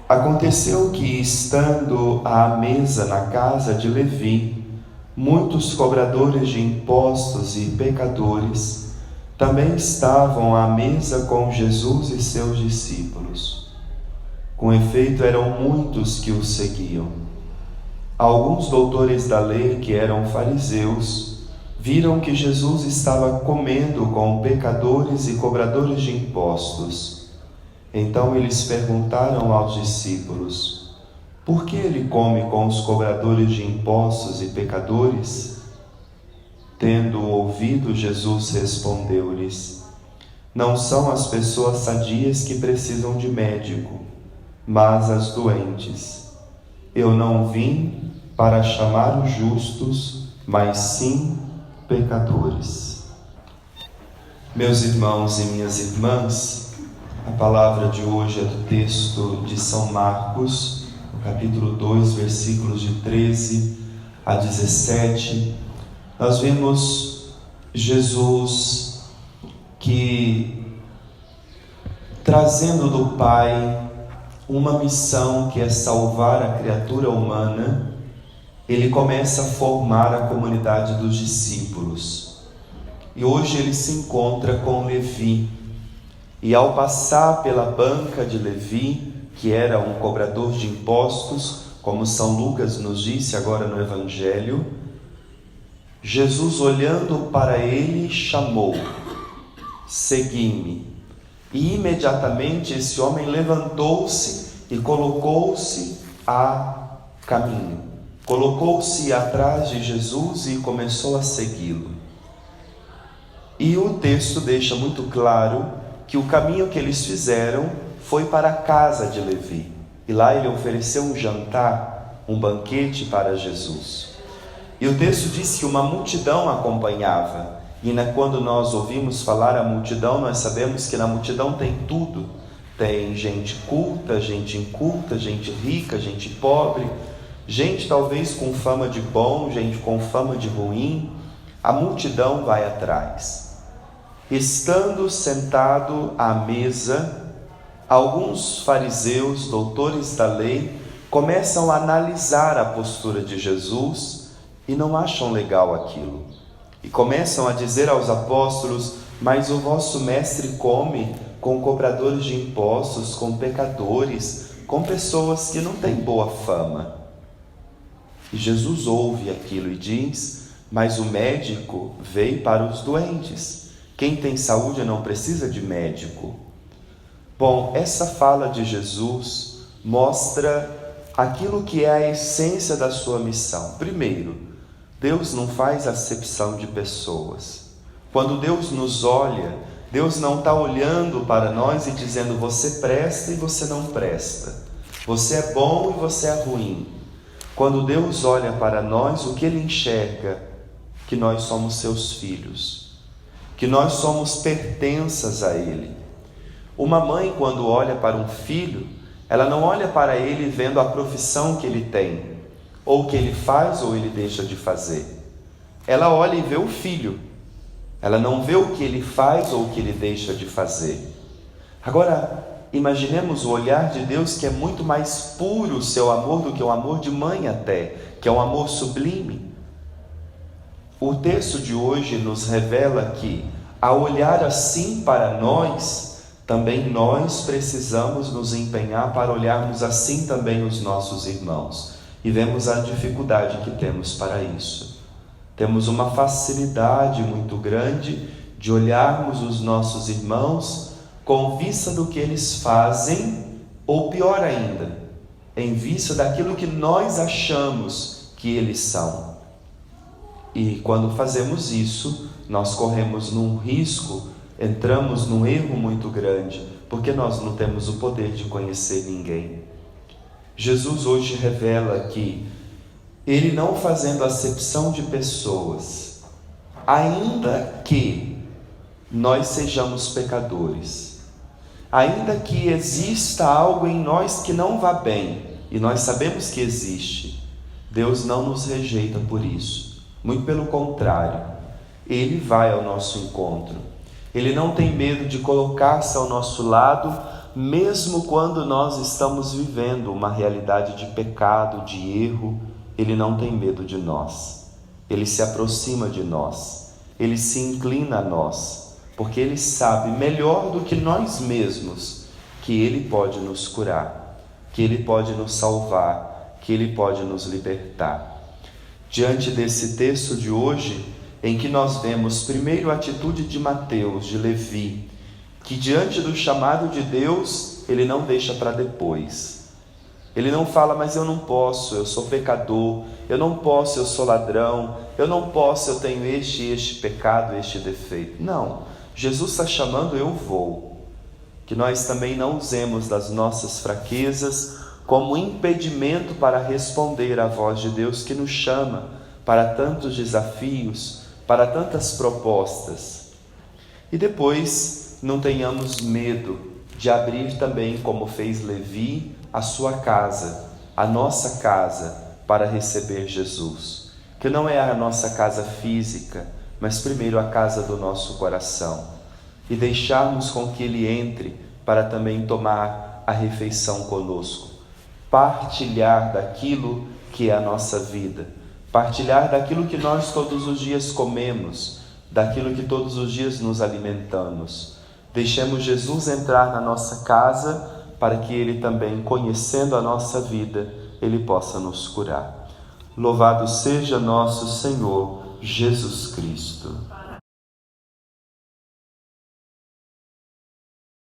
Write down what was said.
Aconteceu que, estando à mesa na casa de Levi, muitos cobradores de impostos e pecadores também estavam à mesa com Jesus e seus discípulos. Com efeito, eram muitos que o seguiam. Alguns doutores da lei, que eram fariseus, viram que Jesus estava comendo com pecadores e cobradores de impostos. Então eles perguntaram aos discípulos: por que ele come com os cobradores de impostos e pecadores? Tendo ouvido, Jesus respondeu-lhes: não são as pessoas sadias que precisam de médico, mas as doentes. Eu não vim para chamar os justos, mas sim pecadores. Meus irmãos e minhas irmãs, a palavra de hoje é do texto de São Marcos, no capítulo 2, versículos de 13 a 17. Nós vemos Jesus que, trazendo do Pai uma missão que é salvar a criatura humana, ele começa a formar a comunidade dos discípulos. E hoje ele se encontra com Levi. E ao passar pela banca de Levi, que era um cobrador de impostos, como São Lucas nos disse agora no Evangelho, Jesus, olhando para ele, chamou: segui-me. E imediatamente esse homem levantou-se e colocou-se a caminho. Colocou-se atrás de Jesus e começou a segui-lo. E o texto deixa muito claro que o caminho que eles fizeram foi para a casa de Levi. E lá ele ofereceu um jantar, um banquete para Jesus. E o texto diz que uma multidão acompanhava. E quando nós ouvimos falar a multidão, nós sabemos que na multidão tem tudo. Tem gente culta, gente inculta, gente rica, gente pobre, gente talvez com fama de bom, gente com fama de ruim. A multidão vai atrás. Estando sentado à mesa, alguns fariseus, doutores da lei, começam a analisar a postura de Jesus e não acham legal aquilo. E começam a dizer aos apóstolos: mas o vosso mestre come com cobradores de impostos, com pecadores, com pessoas que não têm boa fama. E Jesus ouve aquilo e diz: mas o médico veio para os doentes. Quem tem saúde não precisa de médico. Bom, essa fala de Jesus mostra aquilo que é a essência da sua missão. Primeiro, Deus não faz acepção de pessoas. Quando Deus nos olha, Deus não está olhando para nós e dizendo: você presta e você não presta, você é bom e você é ruim. Quando Deus olha para nós, o que Ele enxerga? Que nós somos seus filhos, que nós somos pertenças a Ele. Uma mãe, quando olha para um filho, ela não olha para ele vendo a profissão que ele tem, ou o que ele faz ou ele deixa de fazer. Ela olha e vê o filho, ela não vê o que ele faz ou o que ele deixa de fazer. Agora, imaginemos o olhar de Deus, que é muito mais puro o seu amor do que o amor de mãe até, que é um amor sublime. O texto de hoje nos revela que, ao olhar assim para nós, também nós precisamos nos empenhar para olharmos assim também os nossos irmãos. E vemos a dificuldade que temos para isso. Temos uma facilidade muito grande de olharmos os nossos irmãos com vista do que eles fazem, ou pior ainda, em vista daquilo que nós achamos que eles são. E quando fazemos isso, nós corremos num risco, entramos num erro muito grande, porque nós não temos o poder de conhecer ninguém. Jesus hoje revela que Ele, não fazendo acepção de pessoas, ainda que nós sejamos pecadores, ainda que exista algo em nós que não vá bem, e nós sabemos que existe, Deus não nos rejeita por isso. Muito pelo contrário, Ele vai ao nosso encontro. Ele não tem medo de colocar-se ao nosso lado mesmo quando nós estamos vivendo uma realidade de pecado, de erro, Ele não tem medo de nós. Ele se aproxima de nós, Ele se inclina a nós, porque Ele sabe melhor do que nós mesmos que Ele pode nos curar, que Ele pode nos salvar, que Ele pode nos libertar. Diante desse texto de hoje, em que nós vemos primeiro a atitude de Mateus, de Levi, que diante do chamado de Deus, ele não deixa para depois. Ele não fala, mas eu não posso, eu sou pecador, eu não posso, eu sou ladrão, eu não posso, eu tenho este pecado, este defeito. Não, Jesus está chamando, eu vou. Que nós também não usemos das nossas fraquezas como impedimento para responder à voz de Deus que nos chama para tantos desafios, para tantas propostas. E depois não tenhamos medo de abrir também, como fez Levi, a sua casa, a nossa casa, para receber Jesus. Que não é a nossa casa física, mas primeiro a casa do nosso coração. E deixarmos com que Ele entre para também tomar a refeição conosco. Partilhar daquilo que é a nossa vida. Partilhar daquilo que nós todos os dias comemos, daquilo que todos os dias nos alimentamos. Deixemos Jesus entrar na nossa casa para que Ele também, conhecendo a nossa vida, Ele possa nos curar. Louvado seja nosso Senhor Jesus Cristo.